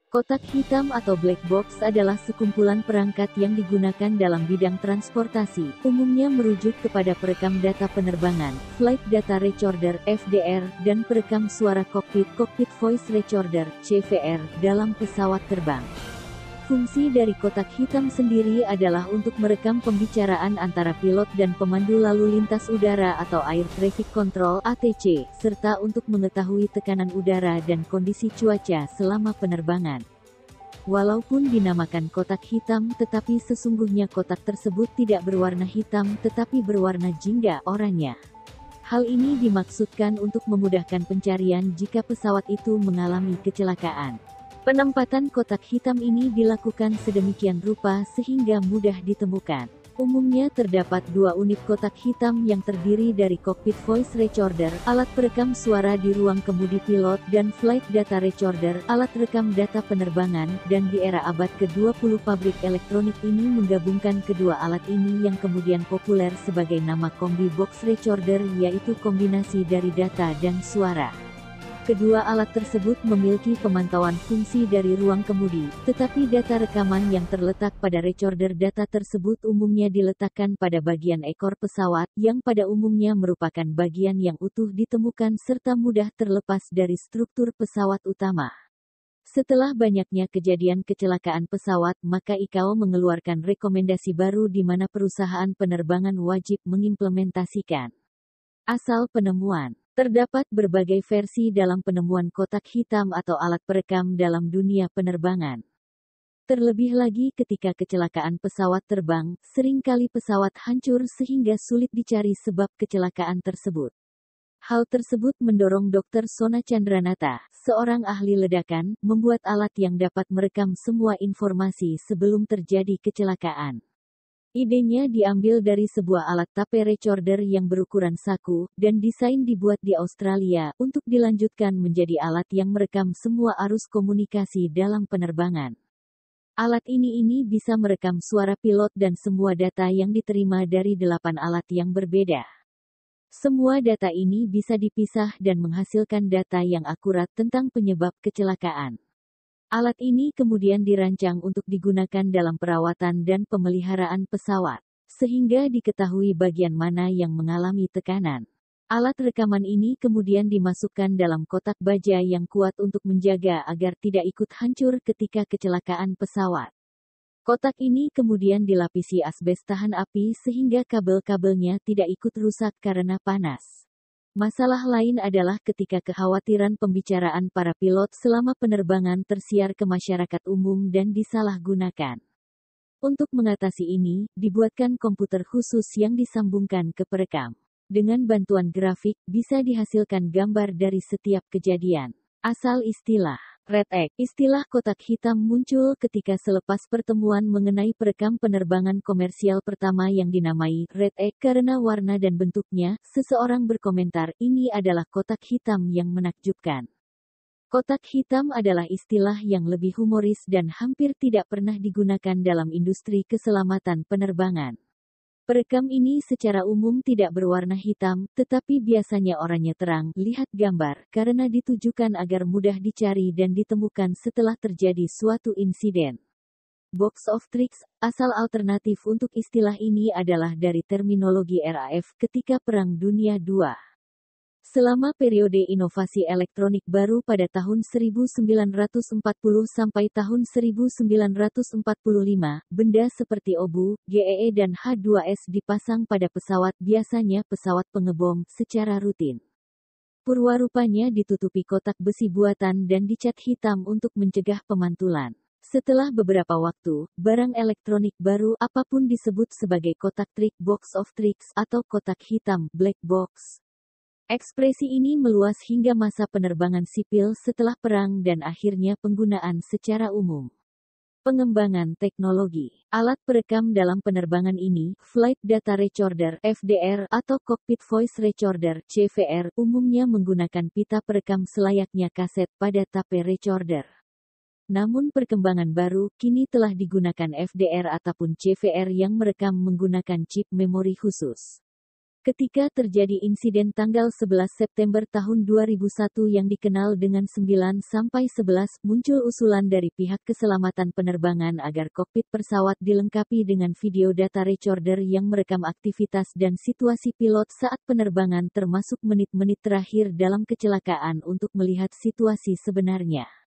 Kotak hitam atau black box adalah sekumpulan perangkat yang digunakan dalam bidang transportasi, umumnya merujuk kepada perekam data penerbangan, Flight Data Recorder (FDR), dan perekam suara kokpit (Cockpit Voice Recorder (CVR) dalam pesawat terbang. Fungsi dari kotak hitam sendiri adalah untuk merekam pembicaraan antara pilot dan pemandu lalu lintas udara atau Air Traffic Control (ATC), serta untuk mengetahui tekanan udara dan kondisi cuaca selama penerbangan. Walaupun dinamakan kotak hitam, tetapi sesungguhnya kotak tersebut tidak berwarna hitam tetapi berwarna jingga oranye. Hal ini dimaksudkan untuk memudahkan pencarian jika pesawat itu mengalami kecelakaan. Penempatan kotak hitam ini dilakukan sedemikian rupa sehingga mudah ditemukan. Umumnya terdapat dua unit kotak hitam yang terdiri dari Cockpit Voice Recorder, alat perekam suara di ruang kemudi pilot, dan Flight Data Recorder, alat rekam data penerbangan, dan di era abad ke-20 pabrik elektronik ini menggabungkan kedua alat ini yang kemudian populer sebagai nama Combi Box Recorder, yaitu kombinasi dari data dan suara. Kedua alat tersebut memiliki pemantauan fungsi dari ruang kemudi, tetapi data rekaman yang terletak pada recorder data tersebut umumnya diletakkan pada bagian ekor pesawat, yang pada umumnya merupakan bagian yang utuh ditemukan serta mudah terlepas dari struktur pesawat utama. Setelah banyaknya kejadian kecelakaan pesawat, maka ICAO mengeluarkan rekomendasi baru di mana perusahaan penerbangan wajib mengimplementasikan asal penemuan. Terdapat berbagai versi dalam penemuan kotak hitam atau alat perekam dalam dunia penerbangan. Terlebih lagi ketika kecelakaan pesawat terbang, seringkali pesawat hancur sehingga sulit dicari sebab kecelakaan tersebut. Hal tersebut mendorong Dr. Sona Chandranata, seorang ahli ledakan, membuat alat yang dapat merekam semua informasi sebelum terjadi kecelakaan. Idenya diambil dari sebuah alat tape recorder yang berukuran saku, dan desain dibuat di Australia, untuk dilanjutkan menjadi alat yang merekam semua arus komunikasi dalam penerbangan. Alat ini bisa merekam suara pilot dan semua data yang diterima dari 8 alat yang berbeda. Semua data ini bisa dipisah dan menghasilkan data yang akurat tentang penyebab kecelakaan. Alat ini kemudian dirancang untuk digunakan dalam perawatan dan pemeliharaan pesawat, sehingga diketahui bagian mana yang mengalami tekanan. Alat rekaman ini kemudian dimasukkan dalam kotak baja yang kuat untuk menjaga agar tidak ikut hancur ketika kecelakaan pesawat. Kotak ini kemudian dilapisi asbes tahan api sehingga kabel-kabelnya tidak ikut rusak karena panas. Masalah lain adalah ketika kekhawatiran pembicaraan para pilot selama penerbangan tersiar ke masyarakat umum dan disalahgunakan. Untuk mengatasi ini, dibuatkan komputer khusus yang disambungkan ke perekam. Dengan bantuan grafik, bisa dihasilkan gambar dari setiap kejadian. Asal istilah Red Egg. Istilah kotak hitam muncul ketika selepas pertemuan mengenai perekam penerbangan komersial pertama yang dinamai Red Egg karena warna dan bentuknya, seseorang berkomentar, ini adalah kotak hitam yang menakjubkan. Kotak hitam adalah istilah yang lebih humoris dan hampir tidak pernah digunakan dalam industri keselamatan penerbangan. Perekam ini secara umum tidak berwarna hitam, tetapi biasanya oranye terang, lihat gambar, karena ditujukan agar mudah dicari dan ditemukan setelah terjadi suatu insiden. Box of Tricks, asal alternatif untuk istilah ini adalah dari terminologi RAF ketika Perang Dunia II. Selama periode inovasi elektronik baru pada tahun 1940 sampai tahun 1945, benda seperti obu, GEE dan H2S dipasang pada pesawat, biasanya pesawat pengebom, secara rutin. Purwarupanya ditutupi kotak besi buatan dan dicat hitam untuk mencegah pemantulan. Setelah beberapa waktu, barang elektronik baru, apapun disebut sebagai kotak trik, box of tricks, atau kotak hitam, black box. Ekspresi ini meluas hingga masa penerbangan sipil setelah perang dan akhirnya penggunaan secara umum. Pengembangan teknologi. Alat perekam dalam penerbangan ini, Flight Data Recorder (FDR) atau Cockpit Voice Recorder (CVR), umumnya menggunakan pita perekam selayaknya kaset pada tape recorder. Namun perkembangan baru, kini telah digunakan FDR ataupun CVR yang merekam menggunakan chip memori khusus. Ketika terjadi insiden tanggal 11 September tahun 2001 yang dikenal dengan 9-11, muncul usulan dari pihak keselamatan penerbangan agar kokpit pesawat dilengkapi dengan video data recorder yang merekam aktivitas dan situasi pilot saat penerbangan termasuk menit-menit terakhir dalam kecelakaan untuk melihat situasi sebenarnya.